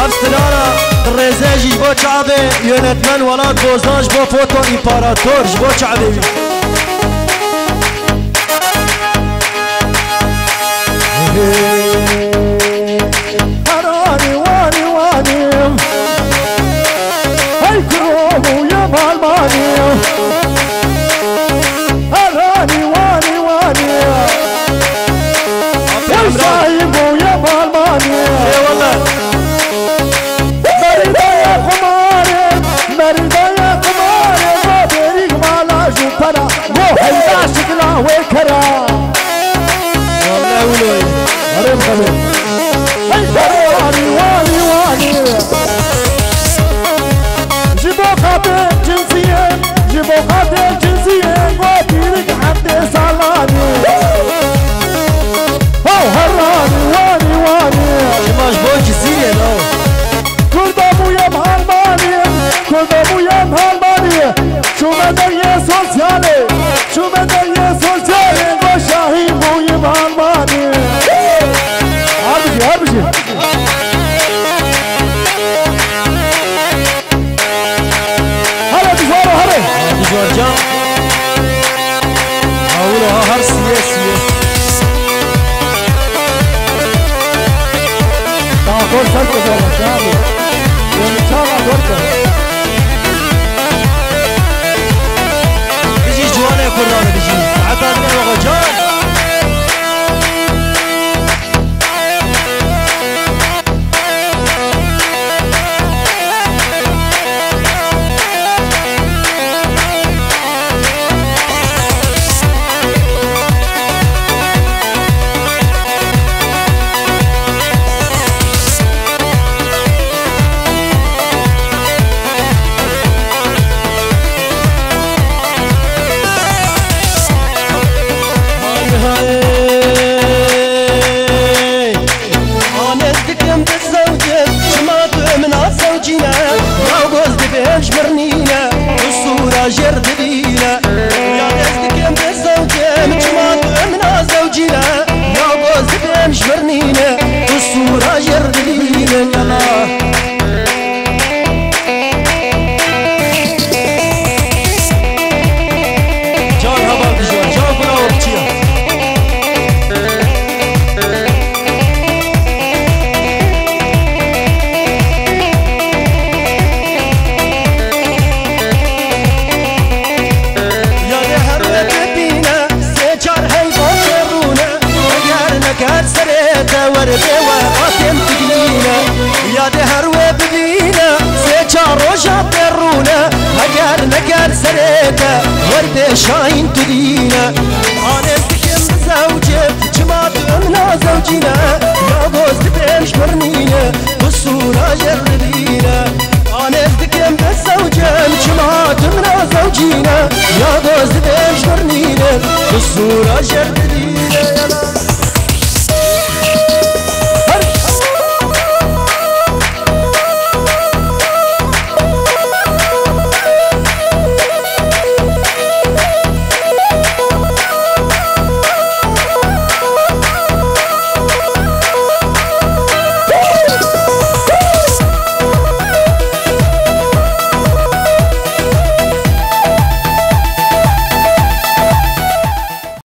افسلانا الرزاجي جبو شعبي يونتمن ولاد بوزدان جبو فوتو امباراتور جبو شعبي هراني واني واني هاي كرومو يا مالماني هراني واني واني يا صايبو يا مالماني اي والله مريضة يا قماري مريضة يا قماري ما بيريك مالا جوبرا مو هيدا شكلا ويكرا والله ولوي هرم خبير هراني واني واني جيبو قابل جنسيين جيبو قابل جنسيين وبيرك حمد سالاني او هراني واني واني ما جبو جزيرة لو كل ابويا مهالماني كل ابويا مهالماني شو مدري سوسيالي شو مدري سوسيالي وشاهي ابويا مهالماني هربجي هربجي هلا تزورو هلا تجوار جان اولوها هر سياسية تعطور سلطة جوا شامي ونشامع دورته بيجي جوانا كرانا بيجي حتى نبغى جان جبرنينا الصورة جردينا يا ناس كم بالزوجة مجمعت من زوجينا يا بوز بين جبرنينا الصورة جردينا جان هبال جان جان بلا وقتيا وربي وقاتم تقلينا يا دهر وببينا سيجا روجا برونا هقار نقار سريتا وربي شاين تدينا انا استكم زوجي جماعة امنا زوجينا يا بوز بين جبرنينا بالصورة جردينا انا استكم زوجي جماعة امنا زوجينا يا بوز بين جبرنينا بالصورة جردينا